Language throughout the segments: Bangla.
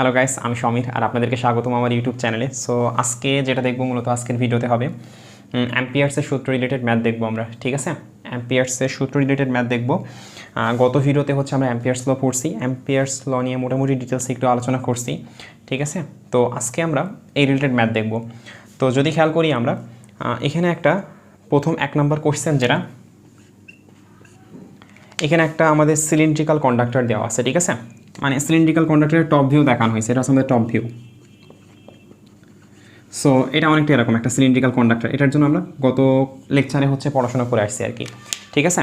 হ্যালো গাইস, আমি সমীর আর আপনাদেরকে স্বাগতম আমার ইউটিউব চ্যানেলে। সো আজকে যেটা দেখবো মূলত আজকের ভিডিওতে হবে অ্যাম্পিয়ার্সের সূত্র রিলেটেড ম্যাথ দেখবো আমরা, ঠিক আছে। অ্যাম্পিয়ার্সের সূত্র রিলেটেড ম্যাথ দেখবো। গত ভিডিওতে হচ্ছে আমরা অ্যাম্পিয়ার্স ল পড়ছি, অ্যাম্পিয়ার্স ল নিয়ে মোটামুটি ডিটেলসে একটু আলোচনা করছি, ঠিক আছে। তো আজকে আমরা এই রিলেটেড ম্যাথ দেখবো। তো যদি খেয়াল করি আমরা এখানে একটা প্রথম 1 নম্বর কোশ্চেন, যেটা এখানে একটা আমাদের সিলিন্ড্রিক্যাল কন্ডাক্টর দেওয়া আছে, ঠিক আছে। মানে সিলিন্ড্রিক্যাল কন্ডাক্টরের টপ ভিউ দেখানো হয়েছে, এটা হচ্ছে আমাদের টপ ভিউ। সো এটা অনেকটা এরকম একটা সিলিন্ড্রিক্যাল কন্ডাক্টর, এটার জন্য আমরা গত লেকচারে হচ্ছে পড়াশোনা করে আসছি আর কি, ঠিক আছে।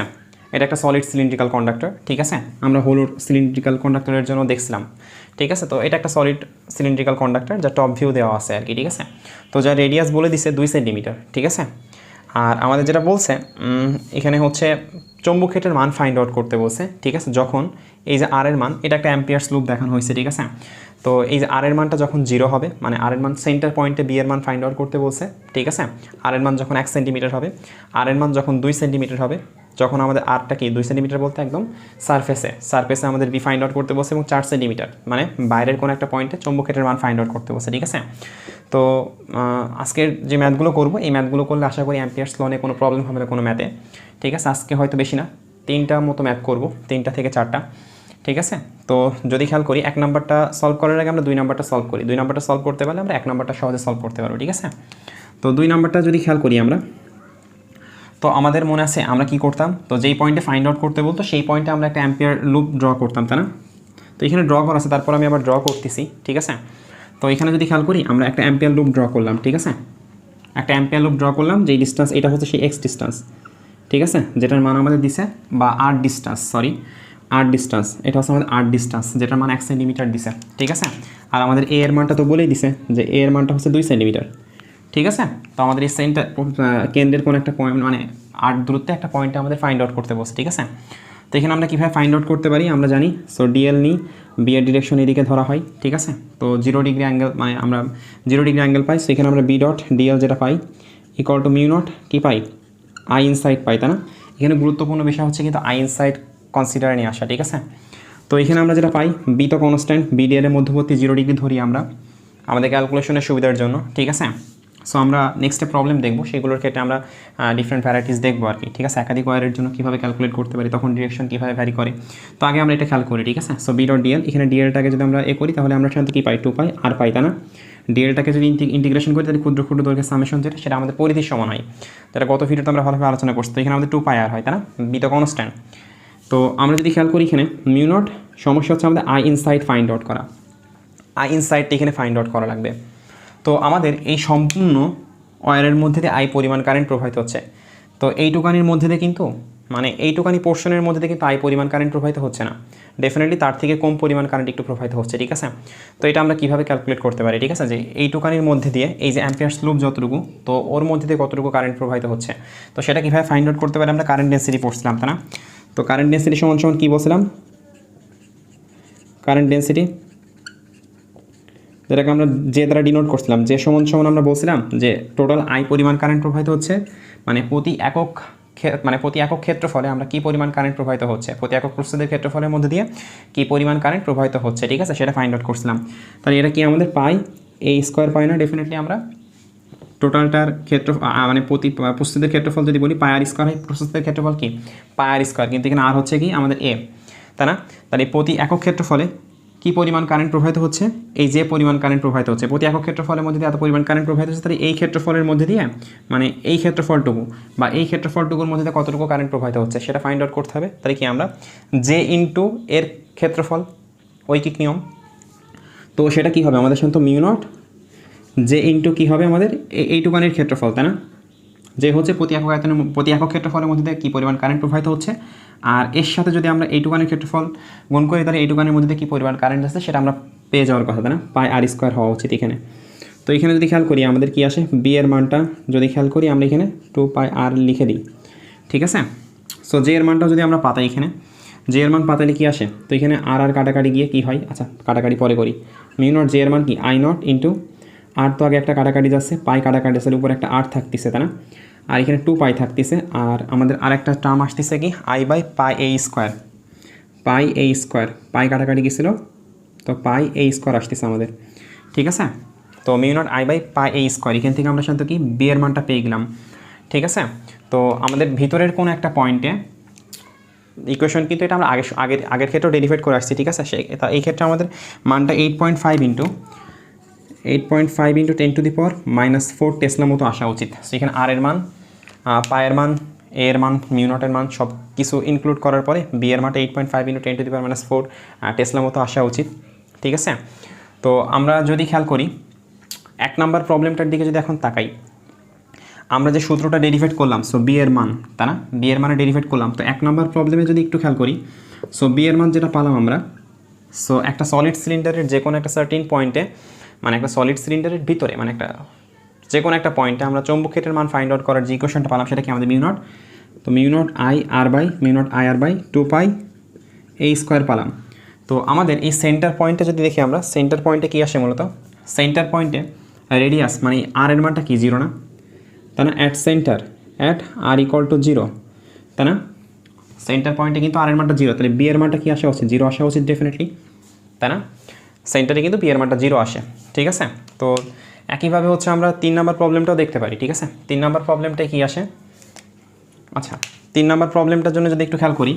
এটা একটা সলিড সিলিন্ড্রিক্যাল কন্ডাক্টর, ঠিক আছে। আমরা হলুদ সিলিন্ড্রিক্যাল কন্ডাক্টরের জন্য দেখছিলাম, ঠিক আছে। তো এটা একটা সলিড সিলিন্ড্রিক্যাল কন্ডাক্টর যা টপ ভিউ দেওয়া আছে আর কি, ঠিক আছে। তো যা রেডিয়াস বলে দিছে 2 সেন্টিমিটার, ঠিক আছে। আর আমাদের যেটা বলছে এখানে হচ্ছে চৌম্বক ক্ষেত্রের মান ফাইন্ড আউট করতে বলছে, ঠিক আছে। যখন এই যে আর এর মান, এটা একটা অ্যাম্পিয়ার্স লুপ দেখানো হয়েছে, ঠিক আছে। তো এই যে আর এর মানটা যখন 0 হবে, মানে আর এর মান সেন্টার পয়েন্টে বি এর মান ফাইন্ড আউট করতে বলছে, ঠিক আছে। আর এর মান যখন 1 সেন্টিমিটার হবে, আর এর মান যখন 2 সেন্টিমিটার হবে, যখন আমাদের আরটা কি 2 সেন্টিমিটার বলতে একদম সারফেসে আমাদের বি ফাইন্ড আউট করতে বলছে, এবং 4 সেন্টিমিটার মানে বাইরের কোনো একটা পয়েন্টে চৌম্বক ক্ষেত্রের মান ফাইন্ড আউট করতে বলছে, ঠিক আছে। তো আজকের যে ম্যাথগুলো করবো, এই ম্যাথগুলো করলে আশা করি অ্যাম্পিয়ার্স ল নিয়ে কোনো প্রবলেম হবে না কোনো ম্যাথে, ঠিক আছে। আজকে হয়তো বেশি না, 3টা মতো ম্যাথ করবো, 3টা থেকে 4টা, ঠিক আছে। তো যদি খেয়াল করি 1 নাম্বারটা সলভ করার আগে আমরা 2 নাম্বারটা সলভ করি। 2 নাম্বারটা সলভ করতে পারলে আমরা 1 নাম্বারটা সহজে সলভ করতে পারবো, ঠিক আছে। তো 2 নাম্বারটা যদি খেয়াল করি আমরা, তো আমাদের মনে আছে আমরা কি করতাম, তো যেই পয়েন্টে ফাইন্ড আউট করতে বলতো সেই পয়েন্টে আমরা একটা অ্যাম্পিয়ার লুপ ড্র করতাম, তাই না। তো এখানে ড্র করা আছে, তারপর আমি আবার ড্র করতেছি, ঠিক আছে। তো এখানে যদি খেয়াল করি আমরা একটা অ্যাম্পিয়ার লুপ ড্র করলাম, ঠিক আছে। একটা অ্যাম্পিয়ার লুপ ড্র করলাম, যেই ডিস্টেন্স এটা হচ্ছে সেই এক্স ডিস্টেন্স, ঠিক আছে, যেটার মান আমাদের দিছে, বা আর ডিস্টেন্স, এটা হচ্ছে আমাদের আর ডিস্টেন্স, যেটার মান 1 সেন্টিমিটার দিছে, ঠিক আছে। আর আমাদের এ এর মানটা তো বলেই দিছে যে এ এর মানটা হচ্ছে 2 সেন্টিমিটার, ঠিক আছে। তো আমাদের এই সেন্টার কেন্দ্রের কোনো একটা পয়েন্ট, মানে আর দূরত্বে একটা পয়েন্টে আমাদের ফাইন্ড আউট করতে বলছে, ঠিক আছে। তো এখানে আমরা কীভাবে ফাইন্ড আউট করতে পারি আমরা জানি। সো ডিএল নিই, বি এর ডিরেকশন এদিকে ধরা হয়, ঠিক আছে। তো 0 ডিগ্রি অ্যাঙ্গেল, মানে আমরা 0 ডিগ্রি অ্যাঙ্গেল পাই। সো এখানে আমরা বি ডট ডিএল যেটা পাই ইকুয়াল টু মিউ নট কী পাই, আই ইনসাইড পাই, তাই না। এখানে গুরুত্বপূর্ণ বিষয় হচ্ছে কিন্তু আই ইনসাইড কনসিডারে নিয়ে আসা, ঠিক আছে। তো এখানে আমরা যেটা পাই, বি তো কনস্ট্যান্ট, বি ডি এর মধ্যবর্তী 0 ডিগ্রি ধরি আমরা আমাদের ক্যালকুলেশনের সুবিধার জন্য, ঠিক আছে। সো আমরা নেক্সটে প্রবলেম দেখবো, সেগুলোর ক্ষেত্রে আমরা ডিফারেন্ট ভ্যারাইটিস দেখবো আর কি, ঠিক আছে। একাধিক ওয়ারের জন্য কীভাবে ক্যালকুলেট করতে পারি, তখন ডিরেকশন কীভাবে ভ্যারি করে। তো আগে আমরা এটা খেয়াল করি, ঠিক আছে। সো বি ডট ডিএল, এখানে ডিএলটাকে যদি আমরা করি তাহলে আমরা সাধারণত কী পাই, 2 পাই, আর পাই, তাই না। ডিএলটাকে যদি ইন্টিগ্রেশন করি তাহলে ক্ষুদ্র ক্ষুদ্র দৈর্ঘ্যের সামেশন যেটা, সেটা আমাদের পরিধির সমান হয়, যেটা গত ভিডিওতে আমরা ভালোভাবে আলোচনা করছি। তো এখানে আমাদের 2 পাই আর হয়, তাই না, বি তো কনস্ট্যান্ট। তো আমরা যদি খেয়াল করি এখানে মিউ নট, সমস্যা হচ্ছে আমাদের আই ইনসাইড ফাইন্ড আউট করা, আই ইনসাইডটা এখানে ফাইন্ড আউট করা লাগবে। তো আমাদের এই সম্পূর্ণ ওয়্যারের মধ্যে দিয়ে আই পরিমাণ কারেন্ট প্রবাহিত হচ্ছে। তো এইটুকানির মধ্যে দিয়ে কিন্তু, মানে এইটুকানি পোর্শনের মধ্যে দিয়ে কিন্তু আই পরিমাণ কারেন্ট প্রবাহিত হচ্ছে না, ডেফিনেটলি তার থেকে কম পরিমাণ কারেন্ট একটু প্রবাহিত হচ্ছে, ঠিক আছে। তো এটা আমরা কীভাবে ক্যালকুলেট করতে পারি, ঠিক আছে, যে এইটুকানির মধ্যে দিয়ে এই যে অ্যাম্পিয়ার্স লুপ যতটুকু, তো ওর মধ্যে দিয়ে কতটুকু কারেন্ট প্রবাহিত হচ্ছে, তো সেটা কীভাবে ফাইন্ড আউট করতে পারি আমরা কারেন্ট ডেন্সিটি পড়ছিলাম, তাই না। তো কারেন্ট ডেন্সিটি সমান সমান কী বলছিলাম, কারেন্ট ডেন্সিটি যেটাকে আমরা যে দ্বারা ডিনোট করছিলাম, যে সমান সমান আমরা বলছিলাম যে টোটাল আই পরিমাণ কারেন্ট প্রবাহিত হচ্ছে, মানে প্রতি একক ক্ষেত্রফলে আমরা কী পরিমাণ কারেন্ট প্রবাহিত হচ্ছে, প্রতি একক প্রস্থের ক্ষেত্রফলের মধ্যে দিয়ে কী পরিমাণ কারেন্ট প্রবাহিত হচ্ছে, ঠিক আছে, সেটা ফাইন্ড আউট করছিলাম। তাহলে এটা কি আমাদের পাই এ স্কোয়ার পাই না, ডেফিনেটলি আমরা টোটালটার ক্ষেত্র, মানে প্রতি প্রস্থের ক্ষেত্রফল যদি বলি পাই আর স্কোয়ার হয়, প্রস্থের ক্ষেত্রফল কি পাই আর স্কোয়ার, কিন্তু এখানে আর হচ্ছে কি আমাদের এ, তাই না। তাহলে প্রতি একক ক্ষেত্রফলে কী পরিমাণ কারেন্ট প্রবাহিত হচ্ছে, এই যে পরিমাণ কারেন্ট প্রবাহিত হচ্ছে প্রতি একক ক্ষেত্রফলের মধ্যে দিয়ে এত পরিমাণ কারেন্ট প্রবাহিত হচ্ছে, তাহলে এই ক্ষেত্রফলের মধ্যে দিয়ে, মানে এই ক্ষেত্রফলটুকু বা এই ক্ষেত্রফলটুকুর মধ্যে দিয়ে কতটুকু কারেন্ট প্রবাহিত হচ্ছে সেটা ফাইন্ড আউট করতে হবে। তাহলে কি আমরা জে ইন্টু এর ক্ষেত্রফল, ঐকিক নিয়ম, তো সেটা কী হবে আমাদের সাধারণত মিউ নট জে ইন্টু কী হবে আমাদের এইটুকানির ক্ষেত্রফল, তাই না। যে হচ্ছে প্রতি একক ক্ষেত্রফলের মধ্যে দিয়ে কী পরিমাণ কারেন্ট প্রবাহিত হচ্ছে, আর এর সাথে যদি আমরা এইটুকানের ক্ষেত্রফল গুণ করি তাহলে এইটুকানের মধ্যে কী পরিমাণ কারেন্ট আছে সেটা আমরা পেয়ে যাওয়ার কথা, তাই না। পাই আর স্কোয়ার হওয়া উচিত এখানে। তো এখানে যদি খেয়াল করি আমাদের কী আসে, বি এর মানটা যদি খেয়াল করি আমরা এখানে 2 পাই আর লিখে দিই, ঠিক আছে। সো জে এর মানটাও যদি আমরা পাতাই, এখানে জে এর মান পাতালে কী আসে, তো এখানে আর কাটাকাটি গিয়ে কী হয়, আচ্ছা কাটাকাটি পরে করি, মিউ নট জে এর মান কি আই নট ইন্টু আর, তো আগে একটা কাটাকাটি যাচ্ছে, পাই কাটাকাটি যাচ্ছে, উপরে একটা আর থাকতেছে, তাই না। আর এখানে 2 পাই থাকতেছে, আর আমাদের আরেকটা টার্ম আসতেছে কি I by pi A square, pi কাটাকাটি গেছিল তো পাই এ স্কোয়ার আসতেছে আমাদের, ঠিক আছে। তো mu not I by pi A square, এখান থেকে আমরা সাধারণত কি বি এর মানটা পেয়ে গেলাম, ঠিক আছে। তো আমাদের ভিতরের কোনো একটা পয়েন্টে ইকুয়েশন কিন্তু এটা আমরা আগের ক্ষেত্রেও ডেরিভেট করে আসছি, ঠিক আছে। এই ক্ষেত্রে আমাদের মানটা 8.5 ইন্টু 10⁻⁻⁴ টেসলা মতো আসা উচিত। সেখানে আর এর মান, পায়ের মান, এ এর মান, মিউ নটের মান সব কিছু ইনক্লুড করার পরে বি এর মানটা 8.5 × 10⁻⁴ টেসলা মতো আসা উচিত, ঠিক আছে। তো আমরা যদি খেয়াল করি 1 নাম্বার প্রবলেমটার দিকে যদি এখন তাকাই, আমরা যে সূত্রটা ডেরিভেট করলাম, সো বি এর মান, তাই না, বি এর মানে ডেরিভেট করলাম। তো 1 নাম্বার প্রবলেমে যদি একটু খেয়াল করি, সো বি এর মান যেটা পালাম আমরা, সো একটা সলিড সিলিন্ডারের যে কোনো একটা সার্টিন পয়েন্টে, মানে একটা সলিড সিলিন্ডারের ভিতরে, মানে একটা যে কোনো একটা পয়েন্টে আমরা চৌম্বক ক্ষেত্রের মান ফাইন্ড আউট করার যে ইকুয়েশনটা পালাম সেটা কি আমাদের মিউ নট। তো mu not I R by 2 pi A square পালাম। তো আমাদের এই সেন্টার পয়েন্টে যদি দেখি আমরা, সেন্টার পয়েন্টে কী আসে মূলত, সেন্টার পয়েন্টে রেডিয়াস মানে আর এর মানটা কি 0 না, তাই না, at center at R equal to 0, তাই না। সেন্টার পয়েন্টে কিন্তু আর এর মানটা 0, তাহলে বি এর মানটা কি আসা উচিত, 0 আসা উচিত ডেফিনেটলি, তাই না। সেন্টারে কিন্তু বি এর মানটা 0 আসে, ঠিক আছে। তো একইভাবে হচ্ছে আমরা 3 নাম্বার প্রবলেমটাও দেখতে পারি, ঠিক আছে। 3 নাম্বার প্রবলেমটায় কী আসে, আচ্ছা 3 নাম্বার প্রবলেমটার জন্য যদি একটু খেয়াল করি,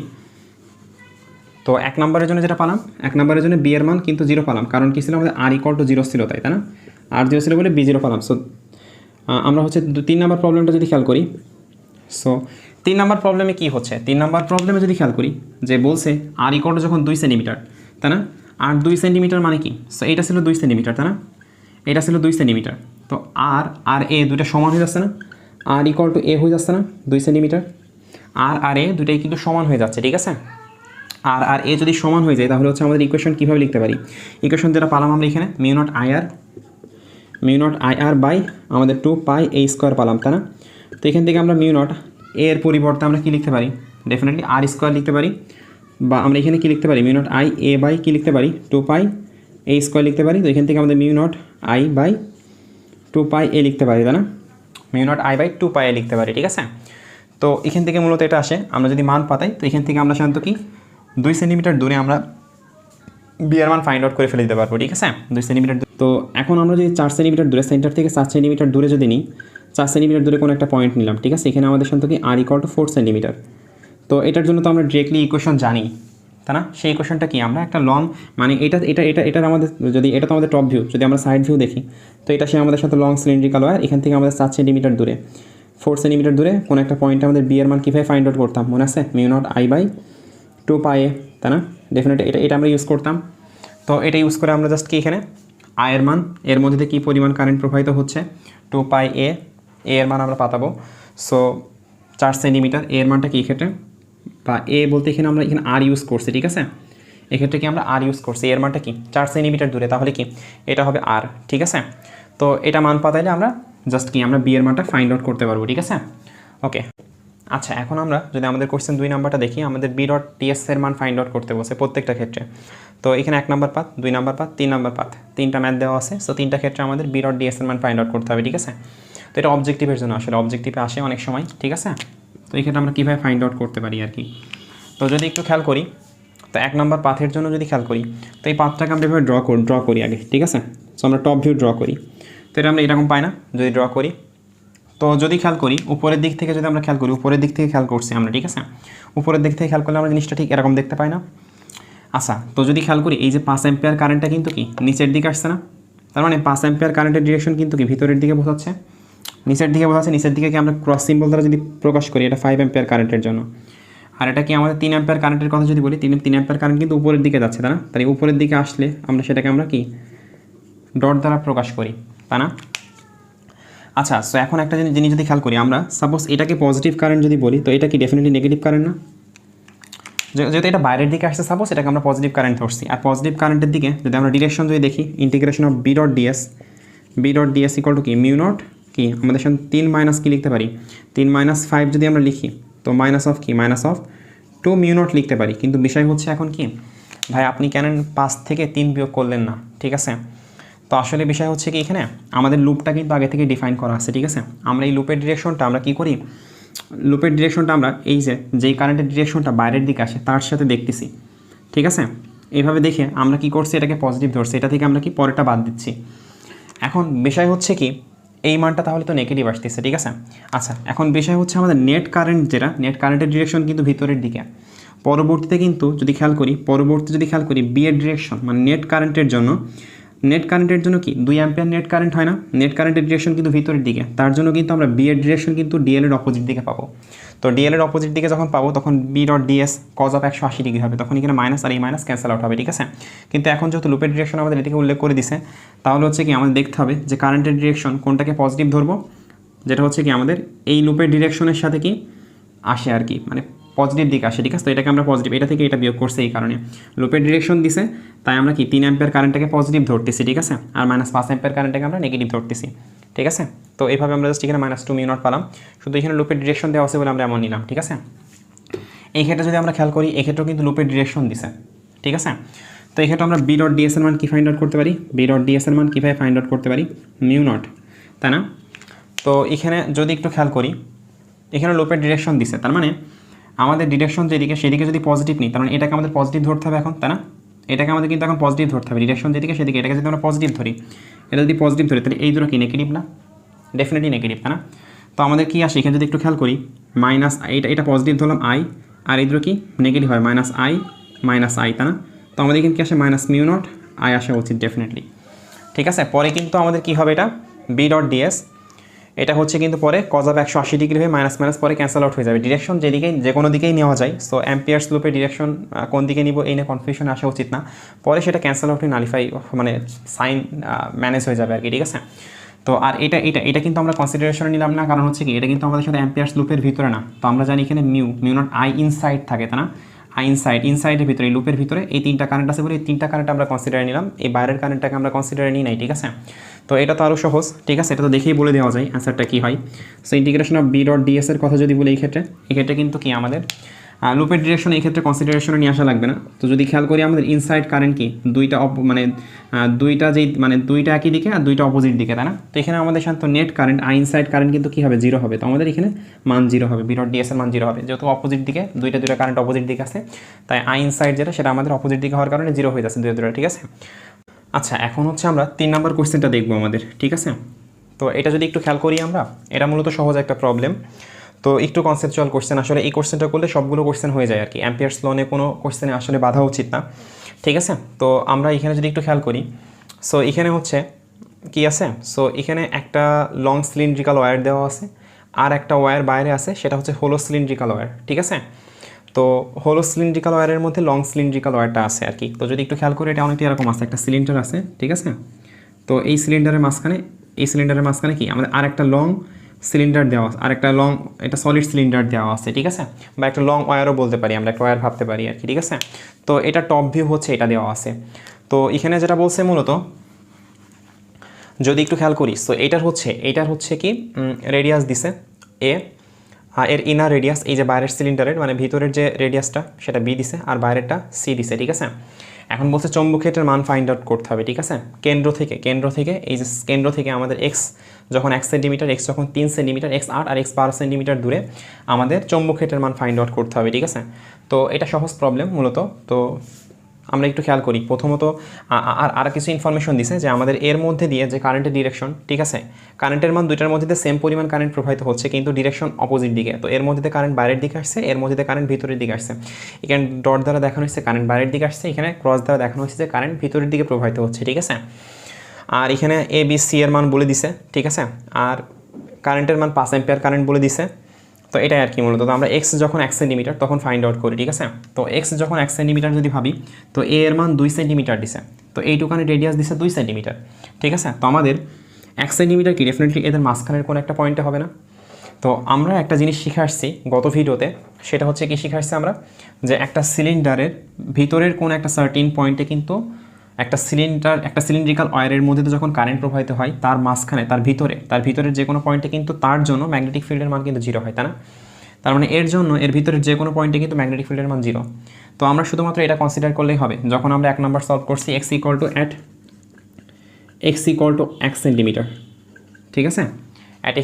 তো 1 নম্বরের জন্য যেটা পালাম, 1 নম্বরের জন্য বি এর মান কিন্তু 0 পালাম, কারণ কী ছিল আমাদের আর ইকুয়াল টু 0 ছিল, তাই না, আর 0 ছিল বলে বি 0 পালাম। সো আমরা হচ্ছে 3 নাম্বার প্রবলেমটা যদি খেয়াল করি, সো 3 নাম্বার প্রবলেমে কী হচ্ছে, 3 নাম্বার প্রবলেমে যদি খেয়াল করি যে বলছে আর ইকুয়াল টু যখন 2 সেন্টিমিটার, তাই না, আর 2 সেন্টিমিটার মানে কি, সো এটা ছিল 2 সেন্টিমিটার, তাই না, এটা ছিল 2 সেন্টিমিটার। তো আর এ দুটো সমান হয়ে যাচ্ছে না, আর ইকুয়াল টু এ হয়ে যাচ্ছে না 2 সেন্টিমিটার, আর এ দুটোই কিন্তু সমান হয়ে যাচ্ছে, ঠিক আছে। আর এ যদি সমান হয়ে যায় তাহলে হচ্ছে আমাদের ইকুয়েশন কীভাবে লিখতে পারি, ইকুয়েশন যেটা পালাম আমরা এখানে mu not I R by আমাদের 2 পাই এ স্কোয়ার পালাম, তাই না। তো এখান থেকে আমরা মিউ নট এর পরিবর্তে আমরা কী লিখতে পারি, ডেফিনেটলি আর স্কোয়ার লিখতে পারি, বা আমরা এখানে কী লিখতে পারি, mu not I A by কী লিখতে পারি 2 পাই এ স্কোয়ার লিখতে পারি। তো এখান থেকে আমাদের mu not I by 2 pi এ লিখতে পারি, তাই না, mu not I by 2 pi এ লিখতে পারি, ঠিক আছে। তো এখান থেকে মূলত এটা আসে, আমরা যদি মান পাতাই তো এখান থেকে আমরা সাধারণত কি 2 সেন্টিমিটার দূরে আমরা বি এর মান ফাইন্ড আউট করে ফেলে দিতে পারবো, ঠিক আছে, 2 সেন্টিমিটার। তো এখন আমরা যদি 4 সেন্টিমিটার দূরে, সেন্টার থেকে 4 সেন্টিমিটার দূরে যদি নিই, 4 সেন্টিমিটার দূরে কোনো একটা পয়েন্ট নিলাম, ঠিক আছে, এখানে আমাদের সাধারণত কি আর ইকুয়াল টু 4 সেন্টিমিটার। তো এটার জন্য তো আমরা ডিরেক্টলি ইকুয়েশন জানি, তাই না। সেই ইকুয়েশনটা কি আমরা একটা লং, মানে এটার আমাদের যদি এটা তো আমাদের টপ ভিউ, যদি আমরা সাইড ভিউ দেখি তো এটা সে আমাদের সাথে লং সিলিন্ড্রিক্যাল ওয়্যার, এখান থেকে আমাদের 4 সেন্টিমিটার দূরে 4 সেন্টিমিটার দূরে কোনো একটা পয়েন্টে আমাদের বি এর মান কীভাবে ফাইন্ড আউট করতাম মনে আছে, mu not I by 2 pi এ, তাই না, ডেফিনেটলি এটা আমরা ইউজ করতাম। তো এটা ইউজ করে আমরা জাস্ট কি এখানে আয়ের মান, এর মধ্যে থেকে কী পরিমাণ কারেন্ট প্রবাহিত হচ্ছে 2 পাই এ এর মান আমরা পাতাবো। সো 4 সেন্টিমিটার এর মানটা কি এক্ষেত্রে, বা এ বলতে এখানে আমরা এখানে আর ইউজ করছি, ঠিক আছে, এক্ষেত্রে কি আমরা আর ইউজ করছি, এর মানটা কি 4 সেন্টিমিটার দূরে, তাহলে কি এটা হবে আর, ঠিক আছে। তো এটা মান পাতাইলে আমরা জাস্ট কি আমরা বি এর মানটা ফাইন্ড আউট করতে পারবো, ঠিক আছে, ওকে। আচ্ছা এখন আমরা যদি আমাদের কোশ্চেন 2 নাম্বারটা দেখি, আমাদের বি ডট টিএস এর মান ফাইন্ড আউট করতে বলছে প্রত্যেকটা ক্ষেত্রে। তো এখানে 1 নাম্বার পাত, 2 নাম্বার পাত, 3 নাম্বার পাত, 3টা ম্যাথ দেওয়া আছে। সো 3টা ক্ষেত্রে আমাদের বি ডট ডিএস এর মান ফাইন্ড আউট করতে হবে, ঠিক আছে। তো এটা অবজেক্টিভের জন্য আসলে অবজেক্টিভে আসে অনেক সময়, ঠিক আছে। তো এই ক্ষেত্রে আমরা কীভাবে ফাইন্ড আউট করতে পারি আর কি। তো যদি একটু খেয়াল করি, তো 1 নাম্বার পাথের জন্য যদি খেয়াল করি, তো এই পাথটাকে আমরা এভাবে ড্র করি আগে, ঠিক আছে। সো আমরা টপ ভিউ ড্র করি, তো এটা আমরা এরকম পাই না যদি ড্র করি। তো যদি খেয়াল করি উপরের দিক থেকে, যদি আমরা খেয়াল করি উপরের দিক থেকে খেয়াল করছি আমরা, ঠিক আছে, উপরের দিক থেকে খেয়াল করলে আমরা জিনিসটা ঠিক এরকম দেখতে পাই না। আচ্ছা তো যদি খেয়াল করি এই যে 5 অ্যাম্পিয়ার কারেন্টটা কিন্তু কি নিচের দিকে আসছে না, তার মানে 5 অ্যাম্পিয়ার কারেন্টের ডিরেকশন কিন্তু কি ভিতরের দিকে বোঝাচ্ছে, নিচের দিকে বোঝাচ্ছে। নিচের দিকে কি আমরা ক্রস সিম্বল দ্বারা যদি প্রকাশ করি, এটা 5 অ্যাম্পিয়ার কারেন্টের জন্য। আর এটা কি আমাদের 3 অ্যাম্পিয়ার কারেন্টের কথা যদি বলি, 3 অ্যাম্পিয়ার কারেন্ট কিন্তু উপরের দিকে যাচ্ছে, তাই না, তাই উপরের দিকে আসলে আমরা সেটাকে আমরা কি ডট দ্বারা প্রকাশ করি, তাই না। আচ্ছা সো এখন একটা জিনিস যদি খেয়াল করি আমরা, সাপোজ এটাকে পজিটিভ কারেন্ট যদি বলি, তো এটা কি ডেফিনেটলি নেগেটিভ কারেন্ট না, যেহেতু এটা বাইরের দিকে আসছে, সাপোজ এটাকে আমরা পজিটিভ কারেন্ট ধরছি। আর পজিটিভ কারেন্টের দিকে যদি আমরা ডিরেকশন যদি দেখি, integration of B dot ds equal to কি মিউ নট কি আমাদের সাথে 3 মাইনাস কি লিখতে পারি, 3 - 5 যদি আমরা লিখি তো মাইনাস অফ 2 মিউ নট লিখতে পারি। কিন্তু বিষয় হচ্ছে এখন কি ভাই আপনি কেন 5 থেকে 3 বিয়োগ করলেন না, ঠিক আছে। তো আসলে বিষয় হচ্ছে কি এখানে আমাদের লুপটা কিন্তু আগে থেকে ডিফাইন করা আছে, ঠিক আছে। আমরা এই লুপের ডিরেকশনটা আমরা কি করি, লুপের ডিরেকশনটা আমরা এই যেই কারেন্টের ডিরেকশনটা বাইরের দিকে আসে তার সাথে দেখতেছি, ঠিক আছে। এইভাবে দেখে আমরা কি করছি, এটাকে পজিটিভ ধরছি, এটা থেকে আমরা কি পরেরটা বাদ দিচ্ছি। এখন বিষয় হচ্ছে কি এই মানটা তাহলে তো নেগেটিভ আসতেছে, ঠিক আছে। আচ্ছা, এখন বিষয় হচ্ছে আমাদের নেট কারেন্ট, যেটা নেট কারেন্টের ডিরেকশন কিন্তু ভিতরের দিকে। পরবর্তীতে কিন্তু যদি খেয়াল করি বি এর ডিরেকশন মানে নেট কারেন্টের জন্য কি 2 অ্যাম্পিয়ার নেট কারেন্ট হয় না, নেট কারেন্টের ডিরেকশন কিন্তু ভিতরের দিকে, তার জন্য কিন্তু আমরা বি এর ডিরেকশন কিন্তু ডিএল এর অপোজিট দিকে পাবো। তো ডিএল এর অপোজিট দিকে যখন পাবো তখন B dot ds cos of 180 degree হবে, তখন এখানে মাইনাস আর এই মাইনাস ক্যান্সেল আউট হবে, ঠিক আছে। কিন্তু এখন যেহেতু লুপের ডিরেকশন আমাদের এটাকে উল্লেখ করে দিছে, তাহলে হচ্ছে কি আমাদের দেখতে হবে যে কারেন্টের ডিরেকশন কোনটাকে পজিটিভ ধরবো, যেটা হচ্ছে কি আমাদের এই লুপের ডিরেকশনের সাথে কি আসে আর কি, মানে পজিটিভ দিকে আসে, ঠিক আছে। তো এটাকে আমরা পজিটিভ, এটা থেকে এটা বিয়োগ করছে, এই কারণে লুপের ডিরেকশন দিছে, তাই আমরা কি 3 অ্যাম্পিয়ার কারেন্টটাকে পজিটিভ ধরতেছি, ঠিক আছে, আর -5 অ্যাম্পিয়ার কারেন্টটাকে আমরা নেগেটিভ ধরতেছি, ঠিক আছে। তো এইভাবে আমরা জাস্ট এখানে -2 মিউ নট পেলাম, শুধু এখানে লুপের ডিরেকশন দেওয়া আছে বলে আমরা এমন নিলাম, ঠিক আছে। এই ক্ষেত্রে যদি আমরা খেয়াল করি, এই ক্ষেত্রেও কিন্তু লুপের ডিরেকশন দিছে, ঠিক আছে। তো এই ক্ষেত্রে আমরা বি ডট ডিএস এর মান কি ফাইন্ড আউট করতে পারি, বি ডট ডিএস এর মান কীভাবে ফাইন্ড আউট করতে পারি, মিউ নট, তাই না। তো এখানে যদি একটু খেয়াল করি, এখানে লুপের ডিরেকশন দিছে, তার মানে আমাদের ডিরেকশন যেদিকে সেদিকে যদি পজিটিভ নিই, তার মানে এটাকে আমাদের পজিটিভ ধরতে হবে এখন, তাই না। এটাকে আমাদের কিন্তু এখন পজিটিভ ধরতে হবে, ডিরেকশন যেদিকে সেদিকে, এটাকে যদি আমরা পজিটিভ ধরি, এটা যদি পজিটিভ ধরি তাহলে এই দুটো কি নেগেটিভ না, ডেফিনেটলি নেগেটিভ, তাই না। তো আমাদের কি আসে এখানে যদি একটু খেয়াল করি, মাইনাস এটা পজিটিভ ধরলাম আই, আর এই দুটো কি নেগেটিভ হয় মাইনাস আই, তাই না। তো আমাদের এখানে কি আসে মাইনাস মিউ নট আই আসা উচিত ডেফিনেটলি, ঠিক আছে। পরে কিন্তু আমাদের কি হবে, এটা বি ডট ডিএস, এটা হচ্ছে কিন্তু পরে কজ অফ 180 ডিগ্রি হয়ে মাইনাস পরে ক্যান্সেল আউট হয়ে যাবে, ডিরেকশন যেদিকেই যে কোনো দিকেই নেওয়া যায়। সো অ্যাম্পিয়ার্স লুপের ডিরেকশন কোন দিকে নিব এই নিয়ে কনফিউশন আসা উচিত না, পরে সেটা ক্যান্সেল আউট হয়ে নালিফাই মানে সাইন ম্যানেজ হয়ে যাবে আর কি, ঠিক আছে। তো আর এটা কিন্তু আমরা কনসিডারেশনে নিলাম না, কারণ হচ্ছে কি এটা কিন্তু আমাদের সাথে অ্যাম্পিয়ার্স লুপের ভিতরে না। তো আমরা জানি এখানে মিউ নট আই ইনসাইড থাকে, তাই না, আই ইনসাইডের ভিতরে, এই লুপের ভিতরে এই 3টা কারেন্ট আছে বলে এই 3টা কারেন্ট আমরা কনসিডারে নিলাম, এই বাইরের কারেন্টটাকে আমরা কনসিডারে নিই নাই, ঠিক আছে। তো এটা তো আরও সহজ, ঠিক আছে, এটা তো দেখেই বলে দেওয়া যায় অ্যান্সারটা কী হয়। So integration of B dot ds এর কথা যদি বলি, এই ক্ষেত্রে কিন্তু কি আমাদের লুপের ডিরেকশন এই ক্ষেত্রে কনসিডারেশনে নিয়ে আসা লাগবে না। তো যদি খেয়াল করি আমাদের ইনসাইড কারেন্ট কি দুইটা একই দিকে আর দুইটা অপোজিট দিকে, তাই না। তো এখানে আমাদের সাথে net current I inside current কিন্তু কী হবে, 0 হবে। তো আমাদের এখানে মান 0 হবে, বি ডট ডিএস এর মান 0 হবে, যেহেতু অপোজিট দিকে দুইটা কারেন্ট অপোজিট দিকে আছে, তাই আই ইনসাইড যেটা সেটা আমাদের অপোজিট দিকে হওয়ার কারণে 0 হয়ে যাচ্ছে দুইটা, ঠিক আছে। আচ্ছা, এখন হচ্ছে আমরা 3 নম্বর কোয়েশ্চেনটা দেখবো আমাদের, ঠিক আছে। তো এটা যদি একটু খেয়াল করি আমরা, এটা মূলত সহজ একটা প্রবলেম, তো একটু কনসেপচুয়াল কোশ্চেন, আসলে এই কোশ্চেনটা করলে সবগুলো কোশ্চেন হয়ে যায় আর কি, অ্যাম্পিয়ার্স লনে কোনো কোশ্চেনে আসলে বাধা উচিত না, ঠিক আছে। তো আমরা এখানে যদি একটু খেয়াল করি, সো এখানে হচ্ছে কি আছে, সো এখানে একটা লং সিলিন্ড্রিক্যাল ওয়্যার দেওয়া আছে, আর একটা ওয়্যার বাইরে আছে, সেটা হচ্ছে হোলো সিলিন্ড্রিক্যাল ওয়্যার, ঠিক আছে। তো হোলো সিলিন্ড্রিক্যাল ওয়্যারের মধ্যে লং সিলিন্ড্রিক্যাল ওয়্যারটা আছে আর কি। তো যদি একটু খেয়াল করি, এটা অনেকটা এরকম আছে, একটা সিলিন্ডার আছে, ঠিক আছে। তো এই সিলিন্ডারের মাঝখানে কি আমাদের আর একটা লং সিলিন্ডার দেওয়া আছে, আর একটা লং এটা সলিড সিলিন্ডার দেওয়া আছে, ঠিক আছে, বা একটা লং ওয়্যারও বলতে পারি আমরা, একটা ওয়্যার ভাবতে পারি আর কি, ঠিক আছে। তো এটা টপ ভিউ হচ্ছে এটা দেওয়া আছে। তো এখানে যেটা বলছে মূলত যদি একটু খেয়াল করি, সো এইটার হচ্ছে কি রেডিয়াস দিছে এ, এর ইনার রেডিয়াস এই যে বাইরের সিলিন্ডারের মানে ভিতরের যে রেডিয়াসটা সেটা বি দিছে, আর বাইরেরটা সি দিছে, ঠিক আছে। এখন বলছে চৌম্বক ক্ষেত্রের মান ফাইন্ড আউট করতে হবে, ঠিক আছে। কেন্দ্র থেকে এই যে কেন্দ্র থেকে আমাদের এক্স যখন 1 সেন্টিমিটার, এক্স যখন 3 সেন্টিমিটার, এক্স 8 আর এক্স 12 সেন্টিমিটার দূরে আমাদের চৌম্বক ক্ষেত্রের মান ফাইন্ড আউট করতে হবে, ঠিক আছে। তো এটা সহজ প্রবলেম মূলত। তো আমরা একটু খেয়াল করি, প্রথমত আর কিছু ইনফরমেশন দিছে যে আমাদের এর মধ্যে দিয়ে যে কারেন্টের ডিরেকশন, ঠিক আছে, কারেন্টের মান দুইটার মধ্যে দিয়ে সেম পরিমাণ কারেন্ট প্রবাহিত হচ্ছে, কিন্তু ডিরেকশন অপোজিট দিকে। তো এর মধ্যে কারেন্ট বাইরের দিকে আসছে, এর মধ্যে কারেন্ট ভিতরের দিকে আসছে। এখানে ডট দ্বারা দেখানো হচ্ছে কারেন্ট বাইরের দিকে আসছে, এখানে ক্রস দ্বারা দেখানো হচ্ছে যে কারেন্ট ভিতরের দিকে প্রবাহিত হচ্ছে, ঠিক আছে। আর এখানে এ বি সি এর মান বলে দিছে, ঠিক আছে, আর কারেন্টের মান 5 অ্যাম্পিয়ার কারেন্ট বলে দিছে। তো এটাই আর কি মূলত। তো আমরা এক্স যখন 1 সেন্টিমিটার তখন ফাইন্ড আউট করি, ঠিক আছে। তো এক্স যখন 1 সেন্টিমিটার যদি ভাবি, তো এ এর মান 2 সেন্টিমিটার দিছে, তো এইটুকানি রেডিয়াস দিছে 2 সেন্টিমিটার, ঠিক আছে। তো আমাদের 1 সেন্টিমিটার কি ডেফিনেটলি এদের মাঝখানের কোনো একটা পয়েন্টে হবে না। তো আমরা একটা জিনিস শিখে আসছি গত ভিডিওতে, সেটা হচ্ছে কি শিখে আসছি আমরা, যে একটা সিলিন্ডারের ভিতরের কোনো একটা সার্টিন পয়েন্টে কিন্তু একটা সিলিন্ড্রিক্যাল ওয়্যারের মধ্যে যখন কারেন্ট প্রবাহিত হয়, তার মাঝখানে তার ভিতরের যে কোনো পয়েন্টে কিন্তু তার জন্য ম্যাগনেটিক ফিল্ডের মান কিন্তু 0 হয়, তাই না। তার মানে এর জন্য এর ভিতরের যে কোনো পয়েন্টে কিন্তু ম্যাগনেটিক ফিল্ডের মান 0। তো আমরা শুধুমাত্র এটা কনসিডার করলেই হবে, যখন আমরা 1 নাম্বার সলভ করছি x ইকুয়াল টু 1 সেন্টিমিটার, ঠিক আছে,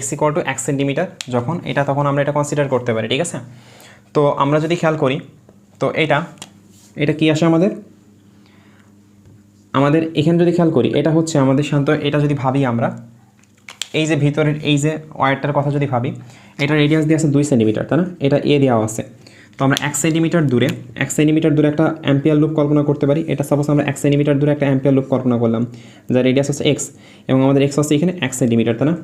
x ইকুয়াল টু 1 সেন্টিমিটার যখন এটা, তখন আমরা এটা কনসিডার করতে পারি, ঠিক আছে। তো আমরা যদি খেয়াল করি, তো এটা কি আসে আমাদের আমাদের এখানে যদি খেয়াল করি এটা হচ্ছে আমাদের শান্ত, এটা যদি ভাবি আমরা এই যে ভিতরের এই যে ওয়্যারটার কথা যদি ভাবি, এটা রেডিয়াস দিয়ে আছে 2 সেন্টিমিটার, তাই না? এটা এ দেওয়া আছে। তো আমরা 1 সেন্টিমিটার দূরে একটা অ্যাম্পিয়ার লুপ কল্পনা করতে পারি। এটা সাপোজ আমরা 1 সেন্টিমিটার দূরে একটা অ্যাম্পিয়ার লুপ কল্পনা করলাম, যার রেডিয়াস হচ্ছে এক্স, এবং আমাদের এক্স হচ্ছে এখানে 1 সেন্টিমিটার, তাই না?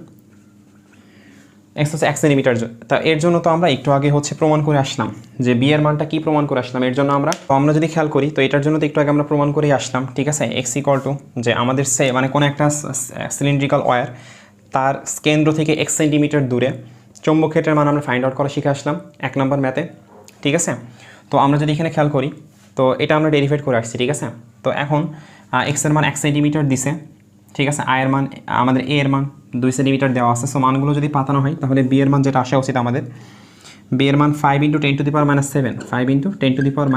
এক্স হচ্ছে 1 সেন্টিমিটার। তা এর জন্য তো আমরা একটু আগে হচ্ছে প্রমাণ করে আসলাম যে বি এর মানটা কি প্রমাণ করে আসলাম। এর জন্য আমরা যদি খেয়াল করি, তো এটার জন্য তো একটু আগে আমরা প্রমাণ করেই আসলাম, ঠিক আছে? এক্স ইকুয়াল টু যে আমাদের মানে কোনো একটা সিলিন্ড্রিক্যাল ওয়্যার, তার কেন্দ্র থেকে 1 সেন্টিমিটার দূরে চৌম্বক ক্ষেত্রের মান আমরা ফাইন্ড আউট করা শিখে আসলাম 1 নম্বর ম্যাথে, ঠিক আছে? তো আমরা যদি এখানে খেয়াল করি, তো এটা আমরা ডেরিভেট করে আসছি, ঠিক আছে? তো এখন এক্সের মান 1 সেন্টিমিটার দিছে, ঠিক আছে? আয়ের মান আমাদের এ এর মান 2 সেন্টিমিটার দেওয়া আছে। সো মানগুলো যদি পাতানো হয়, তাহলে বি এর মান যেটা আসা উচিত আমাদের, বি এর মান 5 × 10⁻⁷, 5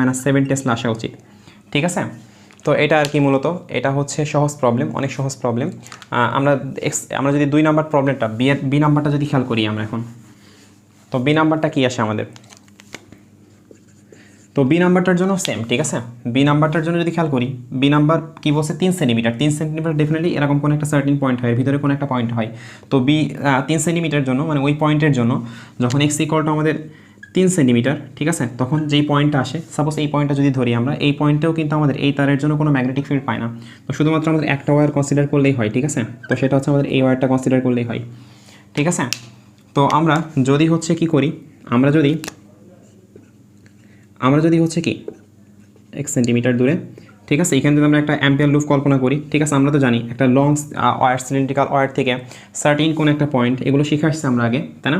× 10⁻⁷ টেসলা আসা উচিত, ঠিক আছে? তো এটা আর কি মূলত এটা হচ্ছে সহজ প্রবলেম, অনেক সহজ প্রবলেম। আমরা যদি 2 নাম্বার প্রবলেমটা বি নাম্বারটা যদি খেয়াল করি আমরা এখন, তো বি নাম্বারটা কি আসে আমাদের, তো বি নাম্বারটার জন্য সেম, ঠিক আছে? বি নাম্বারটার জন্য যদি খেয়াল করি, বি নাম্বার কি বলছে 3 সেন্টিমিটার, 3 সেন্টিমিটার ডেফিনেটলি এরকম কোনো একটা সার্টিন পয়েন্ট হয়, এর ভিতরে কোনো একটা পয়েন্ট হয়। তো বি 3 সেন্টিমিটার জন্য মানে ওই পয়েন্টের জন্য যখন এক্স ইকুয়াল টু আমাদের 3 সেন্টিমিটার, ঠিক আছে? তখন যেই পয়েন্টটা আসে, সাপোজ এই পয়েন্টটা যদি ধরি আমরা, এই পয়েন্টেও কিন্তু আমাদের এই তারের জন্য কোনো ম্যাগনেটিক ফিল্ড পায় না। তো শুধুমাত্র আমাদের একটা ওয়্যার কনসিডার করলেই হয়, ঠিক আছে? তো সেটা হচ্ছে আমাদের এই ওয়্যারটা কনসিডার করলেই হয়, ঠিক আছে? তো আমরা যদি হচ্ছে কি করি, আমরা যদি হচ্ছে কি 1 সেন্টিমিটার দূরে, ঠিক আছে, এখান থেকে আমরা একটা অ্যাম্পিয়ার লুপ কল্পনা করি, ঠিক আছে? আমরা তো জানি একটা লং ওয়্যার, সিলিন্ড্রিক্যাল ওয়্যার থেকে সার্টিন কোন একটা পয়েন্ট, এগুলো শিখে আসছে আমরা আগে, তাই না?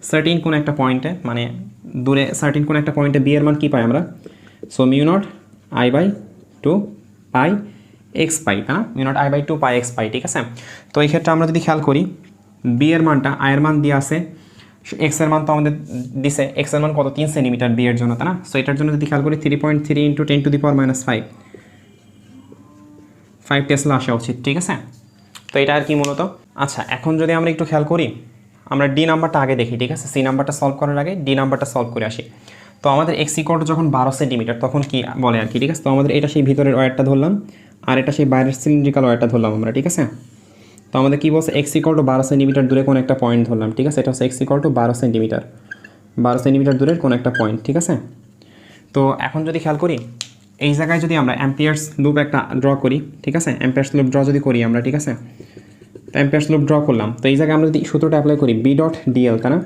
সার্টিন কোন একটা পয়েন্টে মানে দূরে সার্টিন কোন একটা পয়েন্টে বি এর মান কী পাই আমরা? সো μ0I/2 পাই এক্স পাই, তাই না? μ0I/2 পাই এক্স পাই, ঠিক আছে? তো এই ক্ষেত্রে আমরা যদি খেয়াল করি, বি এর মানটা আয়ের মান দিয়ে আছে, এক্স এর মান তো আমাদের দিছে, এক্স এর মান কত 3 সেন্টিমিটার বি এর জন্য, তাই না? সো এটার জন্য যদি খেয়াল করি 3.3 × 10⁻⁵ টেসলা আসা উচিত, ঠিক আছে? তো এটা আর কি মূলত। আচ্ছা, এখন যদি আমরা একটু খেয়াল করি, আমরা ডি নাম্বারটা আগে দেখি, ঠিক আছে? সি নাম্বারটা সলভ করার আগে ডি নাম্বারটা সলভ করে আসি। তো আমাদের এক্স ইকুয়াল টু যখন 12 সেন্টিমিটার তখন কি বলে আর কি, ঠিক আছে? তো আমাদের এটা সেই ভিতরের ওয়্যারটা ধরলাম, আর এটা সেই বাইরের সিলিন্ড্রিক্যাল ওয়্যারটা ধরলাম আমরা, ঠিক আছে? তো আমাদের কী বলছে, এক্স ইকুয়াল টু 12 সেন্টিমিটার দূরে কোন একটা পয়েন্ট ধরলাম, ঠিক আছে? এটা হচ্ছে x equal to 12 centimetre, 12 centimetre দূরের কোন একটা পয়েন্ট, ঠিক আছে? তো এখন যদি খেয়াল করি, এই জায়গায় যদি আমরা অ্যাম্পিয়ার্স লুপ একটা ড্র করি, ঠিক আছে? অ্যাম্পিয়ার্স লুপ ড্র যদি করি আমরা, ঠিক আছে? তো অ্যাম্পিয়ার্স লুপ ড্র করলাম, তো এই জায়গায় আমরা যদি সূত্রটা অ্যাপ্লাই করি B.dl, তাই না?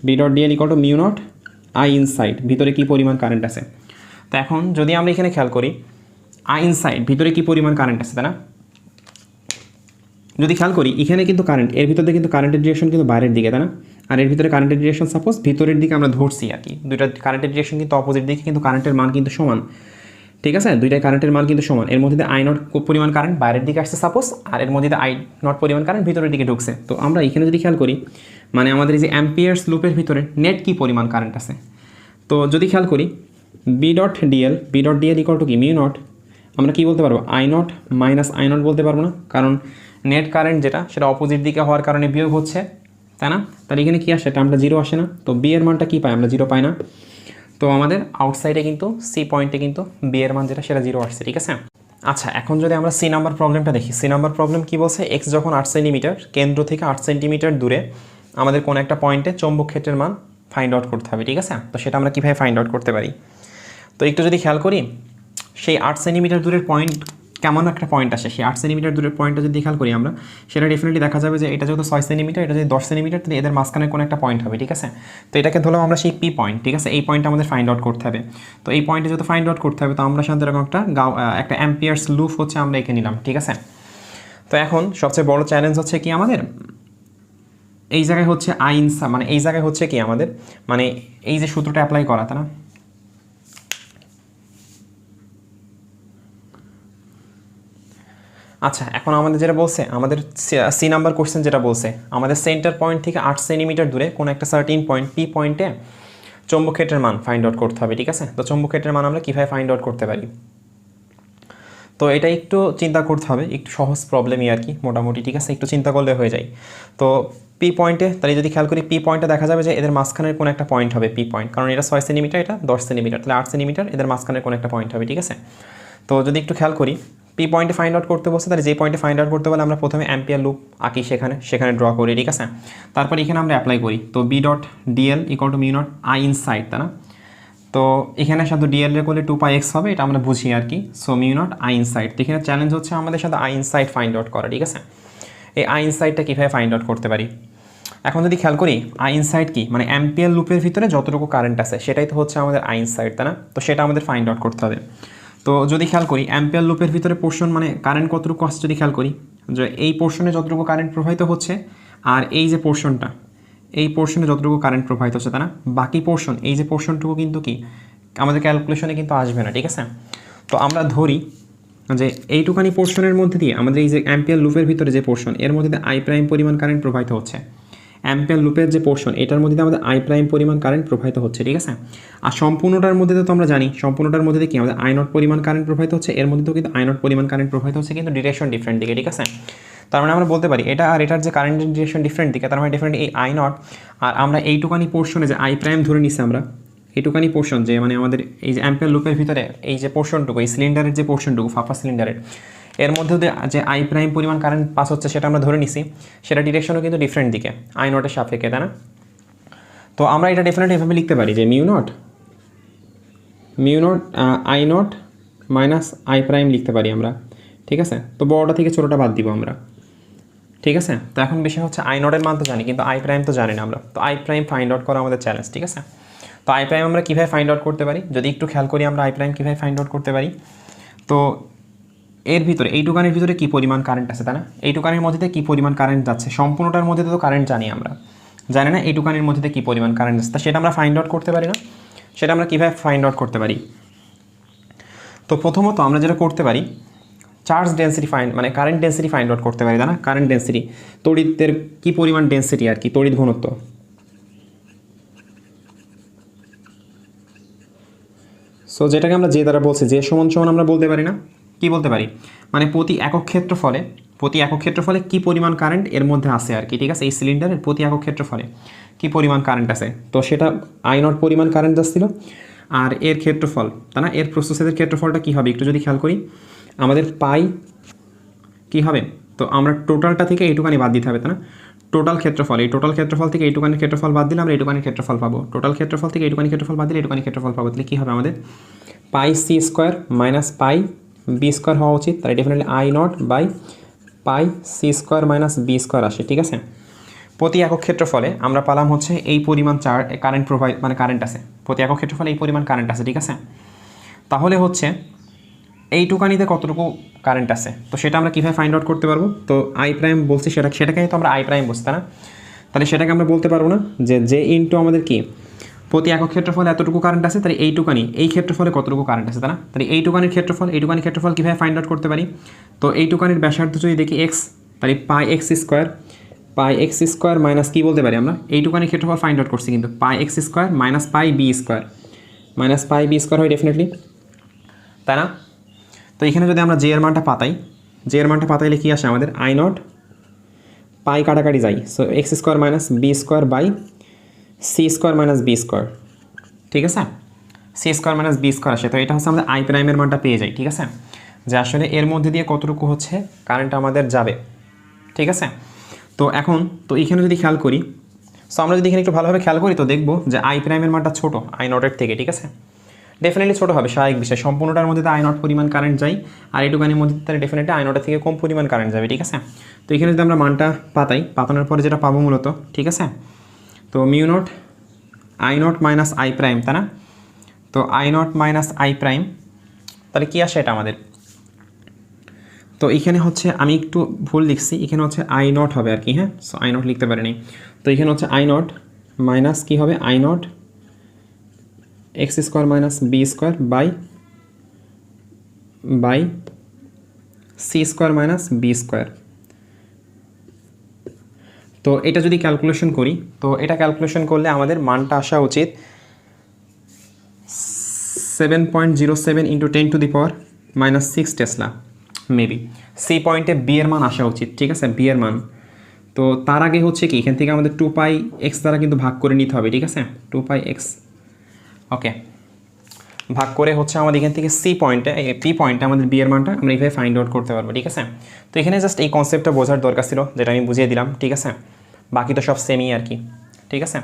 B.dl equal to μ0I inside, ভিতরে কী পরিমাণ কারেন্ট আছে। তো এখন যদি আমরা এখানে খেয়াল করি I ইনসাইড ভিতরে কী পরিমাণ কারেন্ট আছে, তাই না? যদি খেয়াল করি এখানে কিন্তু কারেন্ট, এর ভিতরে কিন্তু কারেন্টের ডিরেকশন কিন্তু বাইরের দিকে, তাই না? আর এর ভিতরে কারেন্টের ডিরেকশন সাপোজ ভিতরের দিকে আমরা ধরছি আর কি, দুইটা কারেন্টের ডিরেকশন কিন্তু অপোজিট দিকে, কিন্তু কারেন্টের মান কিন্তু সমান, ঠিক আছে? দুইটাই কারেন্টের মান কিন্তু সমান। এর মধ্যে I0 পরিমাণ কারেন্ট বাইরের দিকে আসছে সাপোজ, আর এর মধ্যে I0 পরিমাণ কারেন্ট ভিতরের দিকে ঢুকছে। তো আমরা এখানে যদি খেয়াল করি, মানে আমাদের এই যে অ্যাম্পিয়ার্স লুপের ভিতরে নেট কি পরিমাণ কারেন্ট আছে, তো যদি খেয়াল করি B.dl ইকুয়াল টু কি μ0, আমরা কি বলতে পারবো I0 মাইনাস I0 বলতে পারবো না, কারণ নেট কারেন্ট যেটা সেটা অপোজিট দিকে হওয়ার কারণে বিয়োগ হচ্ছে, তাই না? তাহলে এখানে কি আসে, টার্মটা 0 আসে না। তো বি এর মানটা কী পাই আমরা, 0 পাই না। তো আমাদের আউটসাইডে কিন্তু সি পয়েন্টে কিন্তু বি এর মান যেটা সেটা 0 আসছে, ঠিক আছে? আচ্ছা, এখন যদি আমরা সি নাম্বার প্রবলেমটা দেখি, সি নাম্বার প্রবলেম কী বলছে, এক্স যখন 8 সেন্টিমিটার, কেন্দ্র থেকে 8 সেন্টিমিটার দূরে আমাদের কোন একটা পয়েন্টে চৌম্বক ক্ষেত্রের মান ফাইন্ড আউট করতে হবে, ঠিক আছে? তো সেটা আমরা কীভাবে ফাইন্ড আউট করতে পারি, তো একটু যদি খেয়াল করি, সেই 8 সেন্টিমিটার দূরের পয়েন্ট কেমন একটা পয়েন্ট আসে, সেই 8 সেন্টিমিটার দূরের পয়েন্টটা যদি খেয়াল করি আমরা, সেটা ডেফিনেটলি দেখা যাবে যে এটা যেহেতু 6 সেন্টিমিটার, এটা যদি 10 সেন্টিমিটার, তাহলে এদের মাঝখানে কোনো একটা পয়েন্ট হবে, ঠিক আছে? তো এটাকে ধরলাম আমরা সেই পি পয়েন্ট, ঠিক আছে? এই পয়েন্টটা আমাদের ফাইন্ড আউট করতে হবে। তো এই পয়েন্টে যেহেতু ফাইন্ড আউট করতে হবে, তো আমরা সাধারণত এরকম একটা অ্যাম্পিয়ার্স লুপ হচ্ছে আমরা এঁকে নিলাম, ঠিক আছে? তো এখন সবচেয়ে বড় চ্যালেঞ্জ হচ্ছে কি আমাদের, এই জায়গায় হচ্ছে মানে এই জায়গায় হচ্ছে কি আমাদের, মানে এই যে সূত্রটা অ্যাপ্লাই করা, তাই না? আচ্ছা, এখন আমাদের যেটা বলছে, আমাদের সি নাম্বার কোশ্চেন যেটা বলছে, আমাদের সেন্টার পয়েন্ট থেকে 8 সেন্টিমিটার দূরে কোনো একটা সার্টিন পয়েন্ট পি পয়েন্টে চৌম্বক ক্ষেত্রের মান ফাইন্ড আউট করতে হবে, ঠিক আছে? তো চৌম্বক ক্ষেত্রের মান আমরা কীভাবে ফাইন্ড আউট করতে পারি, তো এটা একটু চিন্তা করতে হবে, একটু সহজ প্রবলেমই আর কি মোটামুটি, ঠিক আছে? একটু চিন্তা করলে হয়ে যায়। তো পি পয়েন্টে, তাহলে যদি খেয়াল করি পি পয়েন্টে দেখা যাবে যে এদের মাঝখানের কোনো একটা পয়েন্ট হবে পি পয়েন্ট, কারণ এটা 6 সেন্টিমিটার, এটা 10 সেন্টিমিটার, তাহলে 8 সেন্টিমিটার, এদের মাঝখানের কোনো একটা পয়েন্ট হবে, ঠিক আছে? তো যদি একটু খেয়াল করি পি পয়েন্টে ফাইন্ড আউট করতে বসে, তাহলে যে পয়েন্টে ফাইন্ড আউট করতে বলে আমরা প্রথমে অ্যাম্পিয়ার লুপ আঁকি, সেখানে ড্র করি, ঠিক আছে। তারপর এখানে আমরা অ্যাপ্লাই করি, তো B dot dl equal to mu not I inside, তাই না। তো এখানে সাথে ডিএল এর করলে 2πx হবে, এটা আমরা বুঝি আর কি। So mu not I inside, তো এখানে চ্যালেঞ্জ হচ্ছে আমাদের সাথে আই ইনসাইড ফাইন্ড আউট করা, ঠিক আছে। এই আই ইনসাইডটা কীভাবে ফাইন্ড আউট করতে পারি, এখন যদি খেয়াল করি আই ইনসাইড কি, মানে অ্যাম্পিয়ার লুপের ভিতরে যতটুকু কারেন্ট আছে সেটাই তো হচ্ছে আমাদের আই ইনসাইড, তাই না। তো সেটা আমাদের ফাইন্ড আউট করতে হবে। তো যদি খেয়াল করি অ্যাম্পিয়ার লুপের ভিতরে পোর্শন মানে কারেন্ট কতটুকু আসছে, যদি খেয়াল করি যে এই পোর্শনে যতটুকু কারেন্ট প্রবাহিত হচ্ছে আর এই যে পোর্শনটা, এই পোর্শনে যতটুকু কারেন্ট প্রবাহিত হচ্ছে, তাই না, বাকি পোর্শন এই যে পোর্শনটুকু কিন্তু কি আমাদের ক্যালকুলেশনে কিন্তু আসবে না, ঠিক আছে। তো আমরা ধরি যে এইটুকানি পোর্শনের মধ্যে দিয়ে আমাদের এই যে অ্যাম্পিয়ার লুপের ভিতরে যে পোর্শন, এর মধ্যে আই প্রাইম পরিমাণ কারেন্ট প্রবাহিত হচ্ছে, অ্যাম্পিয়ার লুপের যে পোর্শন এটার মধ্যে আমাদের আই প্রাইম পরিমাণ কারেন্ট প্রবাহিত হচ্ছে, ঠিক আছে। আর সম্পূর্ণটার মধ্যে তো আমরা জানি সম্পূর্ণটার মধ্যে কি আমাদের আই নট পরিমাণ কারেন্ট প্রবাহিত হচ্ছে, এর মধ্যে তো কিন্তু আই নট পরিমাণ কারেন্ট প্রবাহিত হচ্ছে, কিন্তু ডিরেকশন ডিফারেন্ট দিকে, ঠিক আছে। তার মানে আমরা বলতে পারি এটা আর এটার যে কারেন্টের ডিরেকশন ডিফারেন্ট দিকে, তার মানে ডিফারেন্ট এই আই নট আর আমরা এইটুকানি পোর্শনে যে আই প্রাইম ধরে নিচ্ছি আমরা, এইটুকানি পোর্শন যে মানে আমাদের এই যে অ্যাম্পিয়ার লুপের ভিতরে এই যে পোর্শনটুকু, এই সিলিন্ডারের যে পোর্শনটুকু ফাঁপা সিলিন্ডারের, এর মধ্যে যে আই প্রাইম পরিমাণ কারেন্ট পাস হচ্ছে সেটা আমরা ধরে নিছি, সেটা ডিরেকশনও কিন্তু ডিফারেন্ট দিকে আই নটের সাপেক্ষে, তাই না। তো আমরা এটা ডেফিনেটলি এভাবে লিখতে পারি যে mu not I not minus I prime লিখতে পারি আমরা, ঠিক আছে। তো বড়টা থেকে ছোটোটা বাদ দিব আমরা, ঠিক আছে। তো এখন বিষয় হচ্ছে আই নটের মান তো জানি কিন্তু আই প্রাইম তো জানি না আমরা, তো আই প্রাইম ফাইন্ড আউট করা আমাদের চ্যালেঞ্জ, ঠিক আছে। তো আই প্রাইম আমরা কীভাবে ফাইন্ড আউট করতে পারি, যদি একটু খেয়াল করি আমরা আই প্রাইম কীভাবে ফাইন্ড আউট করতে পারি। তো এর ভিতরে এইটুকানের ভিতরে কী পরিমাণ কারেন্ট আছে, তাই না, এইটুকানের মধ্যে কী পরিমাণ কারেন্ট যাচ্ছে, সম্পূর্ণটার মধ্যে তো কারেন্ট জানি আমরা, জানি না এইটুকানের মধ্যে কী পরিমাণ কারেন্ট আছে, তা সেটা আমরা ফাইন্ড আউট করতে পারি না। সেটা আমরা কীভাবে ফাইন্ড আউট করতে পারি, তো প্রথমত আমরা যেটা করতে পারি চার্জ ডেন্সিটি মানে কারেন্ট ডেন্সিটি ফাইন্ড আউট করতে পারি, তাই না। কারেন্ট ডেন্সিটি, তড়িতের কী পরিমাণ ডেন্সিটি আর কি, তড়িৎ ঘনত্ব। সো যেটাকে আমরা যে দ্বারা বলছি যে সমান সমান আমরা বলতে পারি না, কি বলতে পারি, মানে প্রতি একক ক্ষেত্রফলে কী পরিমাণ কারেন্ট এর মধ্যে আসে আর কি, ঠিক আছে। এই সিলিন্ডারের প্রতি একক ক্ষেত্রফলে কী পরিমাণ কারেন্ট আছে, তো সেটা আই নট পরিমাণ কারেন্ট যাচ্ছিল আর এর ক্ষেত্রফল, তাই না, এর প্রস্থচ্ছেদের ক্ষেত্রফলটা কী হবে একটু যদি খেয়াল করি আমাদের পাই কী হবে, তো আমরা টোটালটা থেকে এইটুকানি বাদ দিতে হবে, তাই না। টোটাল ক্ষেত্রফল, এই টোটাল ক্ষেত্রফল থেকে এইটুকানি ক্ষেত্রফল বাদ দিলে আমরা এইটুকানি ক্ষেত্রফল পাবো, টোটাল ক্ষেত্রফল থেকে এইটুকানি ক্ষেত্রফল বাদ দিলে এইটুকানি ক্ষেত্রফল পাবো, তাহলে কী হবে আমাদের pi C square minus pi B square হওয়া উচিত, তাহলে definitely I nought by pi C square minus B square আসে, ঠিক আছে। প্রতি একক ক্ষেত্রফলে আমরা পেলাম হচ্ছে এই পরিমাণ কারেন্ট প্রোভাইড মানে কারেন্ট আছে, প্রতি একক ক্ষেত্রফলে এই পরিমাণ কারেন্ট আছে, ঠিক আছে। তাহলে হচ্ছে এইটুকানিতে কতটুকু কারেন্ট আছে, তো সেটা আমরা কীভাবে ফাইন্ড আউট করতে পারবো, তো আই প্রাইম বলছি সেটাকে তো আমরা আই প্রাইম বলছি, তাই না। তাহলে সেটাকে আমরা বলতে পারবো না যে ইনটু আমাদের কি প্রতি একক ক্ষেত্রফলে এতটুকু কারেন্ট আছে, তাহলে এইটুকানি এই ক্ষেত্রফলে কতটুকু কারেন্ট আছে, তাই না। তাহলে এইটুকানির ক্ষেত্রফল কীভাবে ফাইন্ড আউট করতে পারি, তো এইটুকানির ব্যাসার্ধ যদি দেখি এক্স, তাহলে পাই এক্স স্কোয়ার মাইনাস কী বলতে পারি আমরা, এইটুকানির ক্ষেত্রফল ফাইন্ড আউট করছি কিন্তু pi X square minus pi B square হয় ডেফিনেটলি, তাই না। তো এখানে যদি আমরা জে এর মানটা পাতাইলে কী আসে আমাদের আই নট পাই কাটাকাটি যাই, so X square minus B square by C square minus B square, ঠিক আছে। C square minus B square আসে, তো এটা হচ্ছে আমাদের আই প্রাইমের মানটা পেয়ে যাই, ঠিক আছে, যে আসলে এর মধ্যে দিয়ে কতটুকু হচ্ছে কারেন্ট আমাদের যাবে, ঠিক আছে। তো এখন তো এখানে যদি খেয়াল করি, সো আমরা যদি এখানে একটু ভালোভাবে খেয়াল করি তো দেখবো যে আই প্রাইমের মানটা ছোটো আই নটের থেকে, ঠিক আছে, ডেফিনেটলি ছোটো হবে, স্বাভাবিক বিষয়, সম্পূর্ণটার মধ্যে আই নট পরিমাণ কারেন্ট যাই আর এইটুকানির মধ্যে তাহলে ডেফিনেটলি আই নটের থেকে কম পরিমাণ কারেন্ট যাবে, ঠিক আছে। তো এখানে যদি আমরা মানটা পাতানোর পরে যেটা পাবো মূলত, ঠিক আছে, তো mu not I not minus I prime, তাই না। তো I not minus I prime, তাহলে কী আসে এটা আমাদের, তো এখানে হচ্ছে আমি একটু ভুল লিখছি, এখানে হচ্ছে আই নট হবে আর কি, হ্যাঁ, সো আই নট লিখতে পারিনি, তো এখানে হচ্ছে আই নট মাইনাস কী হবে I not X square minus B square by C square minus B square. তো এটা যদি ক্যালকুলেশন করি, তো এটা ক্যালকুলেশন করলে আমাদের মানটা আসা উচিত 7.07 × 10⁻⁻6 টেসলা মেবি। সি পয়েন্টে বি এর মান আসা উচিত, ঠিক আছে, বি এর মান। তো তার আগে হচ্ছে কি এখান থেকে আমাদের 2πx দ্বারা কিন্তু ভাগ করে নিতে হবে, ঠিক আছে, 2πx, ওকে। ভাগ করে হচ্ছে আমাদের এখান থেকে সি পয়েন্টে পি পয়েন্টে আমাদের বি এর মানটা আমরা এইভাবে ফাইন্ড আউট করতে পারবো, ঠিক আছে। তো এখানে জাস্ট এই কনসেপ্টটা বোঝার দরকার ছিল, যেটা আমি বুঝিয়ে দিলাম, ঠিক আছে। বাকি তো সব সেমই আর কি, ঠিক আছে।